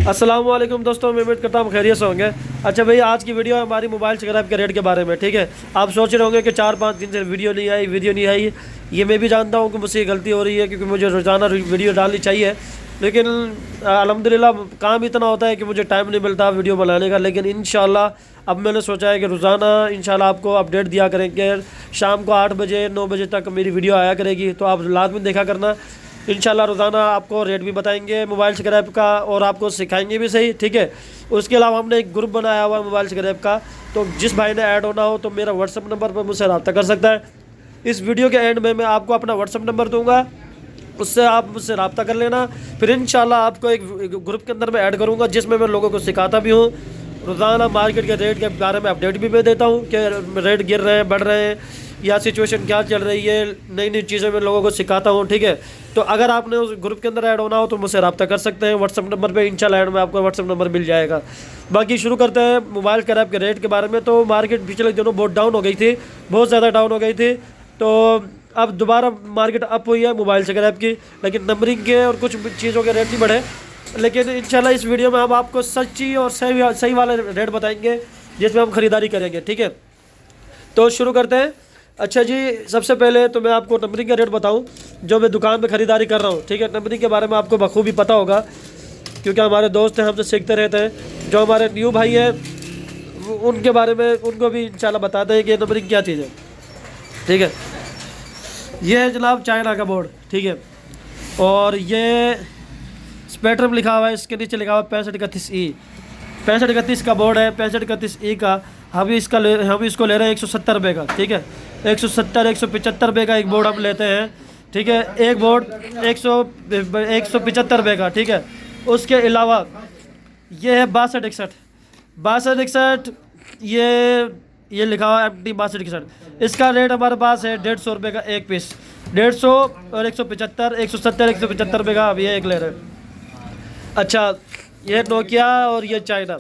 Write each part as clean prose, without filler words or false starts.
अस्सलाम वालेकुम दोस्तों, मैं उम्मीद करता हूँ खैरियत से होंगे। अच्छा भाई, आज की वीडियो है हमारी मोबाइल स्क्रैप के रेट के बारे में। ठीक है, आप सोच रहे होंगे कि 4-5 दिन से वीडियो नहीं आई। ये मैं भी जानता हूँ कि मुझसे गलती हो रही है, क्योंकि मुझे रोज़ाना वीडियो डालनी चाहिए, लेकिन अल्हम्दुलिल्लाह काम इतना होता है कि मुझे टाइम नहीं मिलता वीडियो बनाने का। लेकिन इंशाल्लाह अब मैंने सोचा है कि रोज़ाना इंशाल्लाह आपको अपडेट दिया करेंगे। शाम को 8 बजे 9 बजे तक मेरी वीडियो आया करेगी, तो आप लाजमी देखा करना। इंशाल्लाह रोज़ाना आपको रेट भी बताएंगे मोबाइल स्क्रैप का, और आपको सिखाएंगे भी सही। ठीक है, उसके अलावा हमने एक ग्रुप बनाया हुआ है मोबाइल स्क्रैप का, तो जिस भाई ने ऐड होना हो तो मेरा व्हाट्सअप नंबर पर मुझसे रब्ता कर सकता है। इस वीडियो के एंड में मैं आपको अपना व्हाट्सअप नंबर दूंगा, उससे आप मुझसे रब्ता कर लेना। फिर इंशाल्लाह आपको एक ग्रुप के अंदर मैं ऐड करूँगा, जिसमें मैं लोगों को सिखाता भी हूँ। रोज़ाना मार्केट के रेट के बारे में अपडेट भी मैं देता हूँ कि रेट गिर रहे हैं, बढ़ रहे हैं, या सिचुएशन क्या चल रही है। नई नई चीज़ें मैं लोगों को सिखाता हूँ। ठीक है, तो अगर आपने उस ग्रुप के अंदर ऐड होना हो तो मुझसे रब्ता कर सकते हैं व्हाट्सअप नंबर पे। इंशाल्लाह ऐड में आपको व्हाट्सअप नंबर मिल जाएगा। बाकी शुरू करते हैं मोबाइल स्क्रैप के रेट के बारे में। तो मार्केट पिछले दिनों बहुत डाउन हो गई थी, बहुत ज़्यादा डाउन हो गई थी। तो अब दोबारा मार्केट अप हुई है मोबाइल स्क्रैप की, लेकिन नंबरिंग के और कुछ चीज़ों के रेट नहीं बढ़े। लेकिन इंशाल्लाह इस वीडियो में हम आपको सच्ची और सही वाले रेट बताएंगे, जिसमें हम ख़रीदारी करेंगे। ठीक है, तो शुरू करते हैं। अच्छा जी, सबसे पहले तो मैं आपको नंबरिंग का रेट बताऊं जो मैं दुकान पे ख़रीदारी कर रहा हूं। ठीक है, नंबरिंग के बारे में आपको बखूबी पता होगा, क्योंकि हमारे दोस्त हैं, हमसे सीखते रहते हैं। जो हमारे न्यू भाई हैं उनके बारे में उनको भी इंशाल्लाह बताते हैं कि नंबरिंग क्या चीज़ है। ठीक है, ये है जनाब चाइना का बोर्ड। ठीक है, और ये स्पेक्ट्रम लिखा हुआ है, इसके नीचे लिखा हुआ है 6531E। 6531 का बोर्ड है, 6531E का। हम इसको ले रहे हैं 170 रुपये का। ठीक है, 170-175 रुपये का एक बोर्ड हम लेते हैं। ठीक है, एक बोर्ड 175 रुपये का। ठीक है, उसके अलावा ये है 6261। ये लिखा हुआ है MT 6261। इसका रेट हमारे पास है 150 रुपये का एक पीस। 150 और 175, 170-175 रुपये का अब ये एक ले रहे हैं। अच्छा, ये नोकिया और ये चाइना।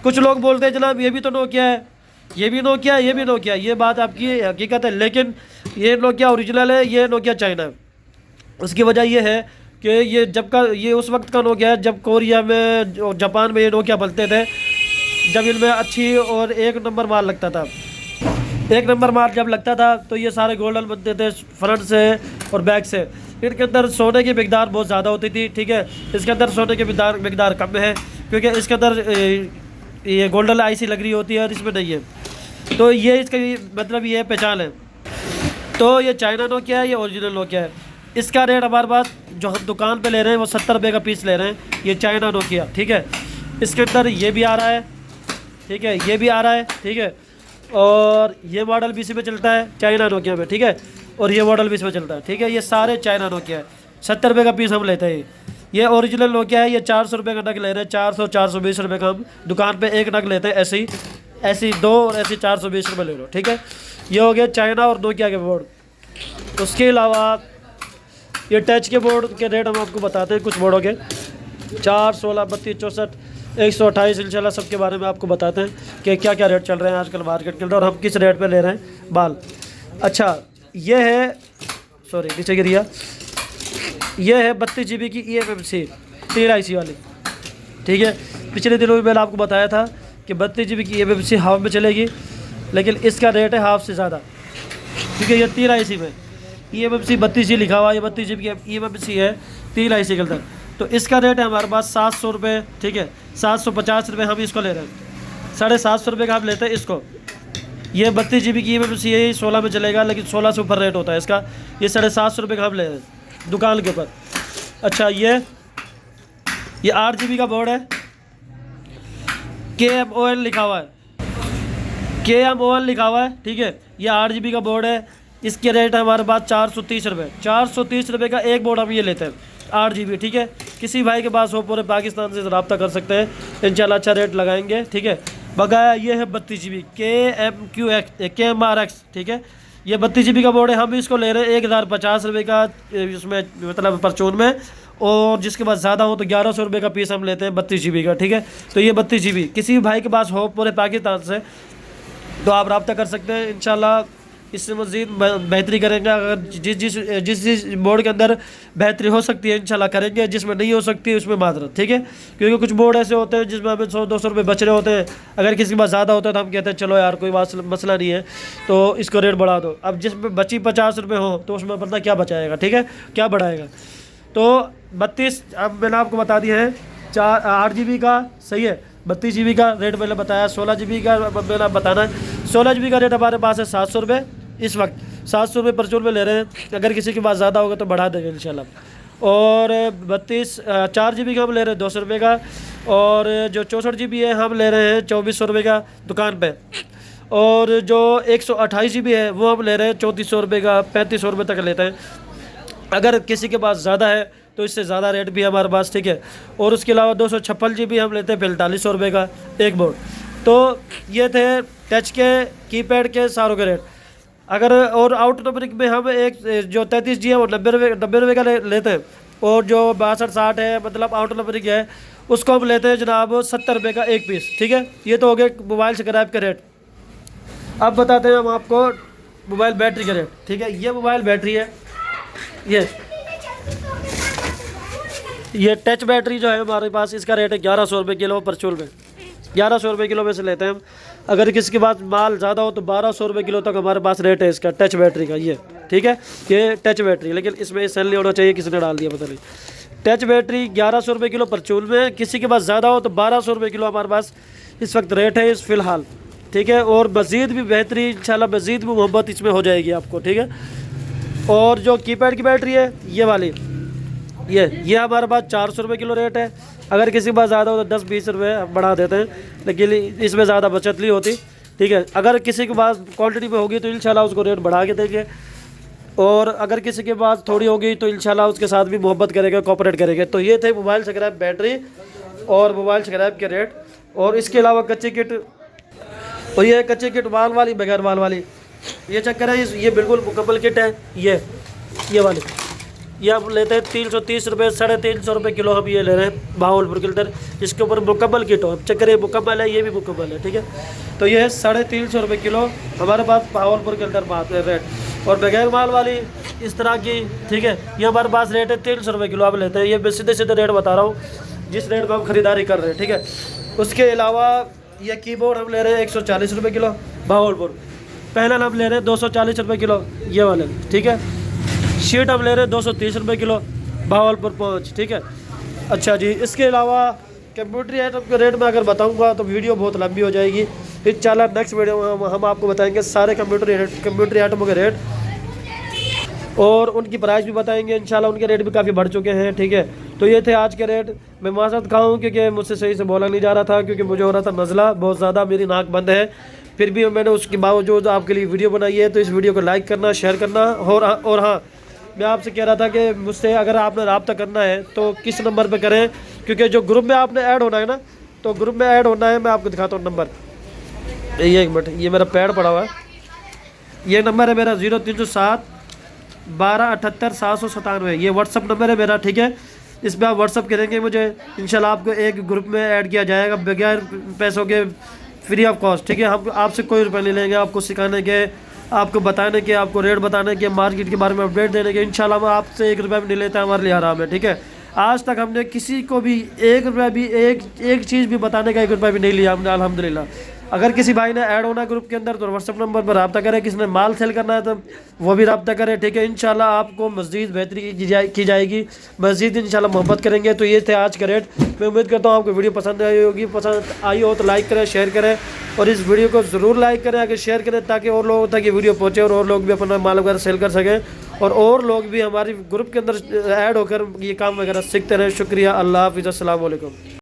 कुछ लोग बोलते हैं जनाब ये भी तो नोकिया है, ये भी नोकिया, ये भी नोकिया। ये बात आपकी हकीकत है, लेकिन ये नोकिया ओरिजिनल है, ये नोकिया चाइना है। उसकी वजह ये है कि ये उस वक्त का नोकिया है जब कोरिया में और जापान में ये नोकिया बनते थे, जब इनमें अच्छी और एक नंबर माल लगता था। एक नंबर माल जब लगता था तो ये सारे गोल्डन बनते थे, फ्रंट से और बैक से। इनके अंदर सोने की मिकदार बहुत ज़्यादा होती थी। ठीक है, इसके अंदर सोने की मिकदार कम है, क्योंकि इसके अंदर ये गोल्डन IC लग रही होती है और इसमें नहीं है। तो ये इसका मतलब ये पहचान है। तो ये चाइना नोकिया है, ये ओरिजिनल नोकिया है। इसका रेट हमारे पास जो हम दुकान पे ले रहे हैं वो 70 रुपये का पीस ले रहे हैं, ये चाइना नोकिया। ठीक है, इसके अंदर ये भी आ रहा है। ठीक है, ये भी आ रहा है। ठीक है, और ये मॉडल भी इसी में चलता है चाइना नोकिया में। ठीक है, और ये मॉडल भी इसमें चलता है। ठीक है, ये सारे चाइना नोकिया है। 70 रुपये का पीस हम लेते हैं। ये ओरिजिनल नोकिया है, ये 400 रुपये का नग ले रहे हैं। 420 रुपये का हम दुकान पे एक नग लेते हैं। ऐसी 2 और ऐसी 420 रुपये ले लो। ठीक है, ये हो गया चाइना और नोकिया के बोर्ड। उसके अलावा ये टच के बोर्ड के रेट हम आपको बताते हैं। कुछ बोर्डों के 4, 16, 32, 64, 128 इंशाल्लाह सबके बारे में आपको बताते हैं कि क्या क्या रेट चल रहे हैं आजकल मार्केट के अंदर, और हम किस रेट पे ले रहे हैं बाल। अच्छा, ये है, सॉरी नीचे गिर गया, ये है 32 GB की eMMC 3 IC वाली। ठीक है, पिछले दिनों में मैंने आपको बताया था कि 32 GB की eMMC हाफ में चलेगी, लेकिन इसका रेट है हाफ से ज़्यादा, क्योंकि ये 3 IC में eMMC 32G लिखा हुआ है। ये 32 GB की eMMC है 3 IC के अंदर। तो इसका रेट है हमारे पास 700 रुपये। ठीक है, 750 रुपये हम इसको ले रहे हैं। 750 रुपये का हम लेते हैं इसको। ये 32 GB की eMMC है, 16 में चलेगा, लेकिन 16 से ऊपर रेट होता है इसका। ये 750 रुपये का हम ले रहे हैं दुकान के ऊपर। अच्छा, ये 8 GB का बोर्ड है, KMON लिखा हुआ है, KMON लिखा हुआ है। ठीक है, ये 8 GB का बोर्ड है। इसके रेट है हमारे पास 430 रुपये। 430 रुपये का एक बोर्ड हम ये लेते हैं 8 GB। ठीक है, किसी भाई के पास हो पूरे पाकिस्तान से रब्ता कर सकते हैं, इंशाल्लाह अच्छा रेट लगाएंगे। ठीक है, बकाया ये है 32 GB KMRX। ठीक है, ये 32 GB का बोर्ड है, हम इसको ले रहे हैं 1050 रुपये का, इसमें मतलब परचून में। और जिसके पास ज़्यादा हो तो 1100 रुपये का पीस हम लेते हैं 32 GB का। ठीक है, तो ये 32 GB किसी भी भाई के पास हो पूरे पाकिस्तान से तो आप रब्ता कर सकते हैं। इंशाल्लाह इससे मज़ीद बेहतरी करेंगे। अगर जिस बोर्ड के अंदर बेहतरी हो सकती है इंशाल्लाह करेंगे, जिसमें नहीं हो सकती है उसमें माजरत, ठीक है। क्योंकि कुछ बोर्ड ऐसे होते हैं जिसमें हमें 100-200 रुपये बच रहे होते हैं, अगर किसी के पास ज़्यादा होता है तो हम कहते हैं चलो यार कोई मसला नहीं है तो इसको रेट बढ़ा दो। अब जिसमें बची 50 रुपये हो तो उसमें पता क्या बचाएगा, ठीक है, क्या बढ़ाएगा। तो 32 अब मैंने आपको बता दिया है 8 GB का, सही है। 32 GB का रेट मैंने बताया। 16 GB का मैंने बताना है। 16 GB का रेट हमारे पास है 700 रुपये, इस वक्त 700 रुपये परचून में ले रहे हैं। अगर किसी के पास ज़्यादा होगा तो बढ़ा देंगे इंशाल्लाह। और 4 GB का हम ले रहे हैं 200 रुपये का, और जो 64 GB है हम ले रहे हैं 2400 रुपये का दुकान पे, और जो 128 GB है वो हम ले रहे हैं 3400 रुपये का, 3500 रुपये तक लेते हैं। अगर किसी के पास ज़्यादा है तो इससे ज़्यादा रेट भी है हमारे पास, ठीक है। और उसके अलावा 256 GB हम लेते हैं 4500 रुपये का एक बोर्ड। तो ये थे टच के, कीपैड के सारों के रेट। अगर और आउटोमेटिक में हम एक जो 33G है वो 90 रुपये का लेते हैं, और जो 62-60 है मतलब आउटोमेटिक है उसको हम लेते हैं जनाब 70 रुपये का एक पीस, ठीक है। ये तो हो गए मोबाइल स्क्रैप के रेट। अब बताते हैं हम आपको मोबाइल बैटरी के रेट, ठीक है। ये मोबाइल बैटरी है, ये टच बैटरी जो है हमारे पास, इसका रेट है 1100 रुपये किलो परचूल में। 1100 रुपये किलो में से लेते हैं हम। अगर किसी के पास माल ज़्यादा हो तो 1200 रुपये किलो तक हमारे पास रेट है इसका टच बैटरी का, ये ठीक है। ये टच बैटरी, लेकिन इसमें सेल नहीं होना चाहिए, किसी ने डाल दिया पता नहीं। टच बैटरी 1100 रुपये किलो परचूल में। किसी के पास ज़्यादा हो तो 1200 रुपये किलो हमारे पास इस वक्त रेट है इस फ़िलहाल, ठीक है। और मज़ीद भी बेहतरी इंशाल्लाह, मज़ीद भी मोहब्बत इसमें हो जाएगी आपको, ठीक है। और जो कीपैड की बैटरी है ये वाली, ये हमारे पास 400 रुपये किलो रेट है। अगर किसी के पास ज़्यादा हो तो 10-20 रुपये बढ़ा देते हैं, लेकिन इसमें ज़्यादा बचत नहीं होती, ठीक है। अगर किसी के पास क्वांटिटी में होगी तो इंशाल्लाह उसको रेट बढ़ा के देंगे, और अगर किसी के पास थोड़ी होगी तो इंशाल्लाह उसके साथ भी मोहब्बत करेंगे, कोऑपरेट करेंगे। तो ये थे मोबाइल स्क्रैप बैटरी और मोबाइल स्क्रैप के रेट। और इसके अलावा कच्ची किट, और ये कच्ची किट माल वाली बगैर माल वाली, ये चक्कर है। ये बिल्कुल मुकम्मल किट है। ये वाली ये हम लेते हैं 330 रुपये, 350 रुपये किलो हम ये ले रहे हैं भावलपुर के अंदर, जिसके ऊपर मुकम्मल किट हो। चक्कर ये मुकम्मल है, ये भी मुकम्मल है, ठीक है। तो ये है 350 रुपये किलो हमारे पास भावलपुर के अंदर बात है रेट। और बगैर माल वाली इस तरह की, ठीक है, ये हमारे पास रेट है 300 रुपये किलो आप लेते हैं। ये सीधे रेट बता रहा हूँ जिस रेट पर हम ख़रीदारी कर रहे हैं, ठीक है। उसके अलावा ये कीबोर्ड हम ले रहे हैं 140 रुपये किलो भावलपुर। पहले हम ले रहे हैं 240 रुपये किलो ये वाले, ठीक है। शीट हम ले रहे हैं 230 रुपये किलो भावलपुर पहुँच, ठीक है। अच्छा जी, इसके अलावा कंप्यूटरी आइटम के रेट में अगर बताऊंगा तो वीडियो बहुत लंबी हो जाएगी। इंशाल्लाह नेक्स्ट वीडियो में हम आपको बताएंगे सारे कंप्यूटरी आइटमों के रेट, और उनकी प्राइस भी बताएंगे इंशाल्लाह। उनके रेट भी काफ़ी बढ़ चुके हैं, ठीक है। तो ये थे आज के रेट। मैं माज़रत खाऊँ क्योंकि मुझसे सही से बोला नहीं जा रहा था, क्योंकि मुझे हो रहा था नज़ला बहुत ज़्यादा, मेरी नाक बंद है। फिर भी मैंने उसके बावजूद आपके लिए वीडियो बनाई है, तो इस वीडियो को लाइक करना, शेयर करना। और हाँ, मैं आपसे कह रहा था कि मुझसे अगर आपने रब्ता करना है तो किस नंबर पे करें, क्योंकि जो ग्रुप में आपने ऐड होना है ना, तो ग्रुप में ऐड होना है, मैं आपको दिखाता हूँ नंबर। ये एक मिनट, ये मेरा पैड पड़ा हुआ है, ये नंबर है मेरा 0307 12 78 797। ये व्हाट्सअप नंबर है मेरा, ठीक है। इस पर आप व्हाट्सअप करेंगे मुझे, इंशाल्लाह आपको एक ग्रुप में ऐड किया जाएगा बगैर पैसों के, फ्री ऑफ कॉस्ट, ठीक है। हम आपसे कोई रुपये नहीं लेंगे, आपको सिखाने के, आपको बताने के, आपको रेट बताने के, मार्केट के बारे में अपडेट देने के। इंशाल्लाह हम आपसे 1 रुपया भी नहीं लेते, हमारे लिए हराम है, ठीक है। आज तक हमने किसी को भी 1 रुपया भी, एक चीज़ भी बताने का 1 रुपया भी नहीं लिया हमने, अल्हम्दुलिल्लाह। अगर किसी भाई ने ऐड होना ग्रुप के अंदर तो व्हाट्सअप नंबर पर रब्ता करें। किसी ने माल सेल करना है तो वो भी रब्ता करें, ठीक है। इंशाल्लाह आपको मज़ीद बेहतरी की जाएगी, मज़ीद इंशाल्लाह मोहब्बत करेंगे। तो ये थे आज का रेट। मैं उम्मीद करता हूँ आपको वीडियो पसंद आई होगी। पसंद आई हो तो लाइक करें, शेयर करें, और इस वीडियो को ज़रूर लाइक करें, आगे शेयर करें, ताकि और लोगों तक ये वीडियो पहुँचे और लोग भी अपना माल वगैरह सेल कर सकें, और लोग भी हमारी ग्रुप के अंदर ऐड होकर ये काम वगैरह सीखते रहें। शुक्रिया। अल्लाह हाफ़िज़। अस्सलाम वालेकुम।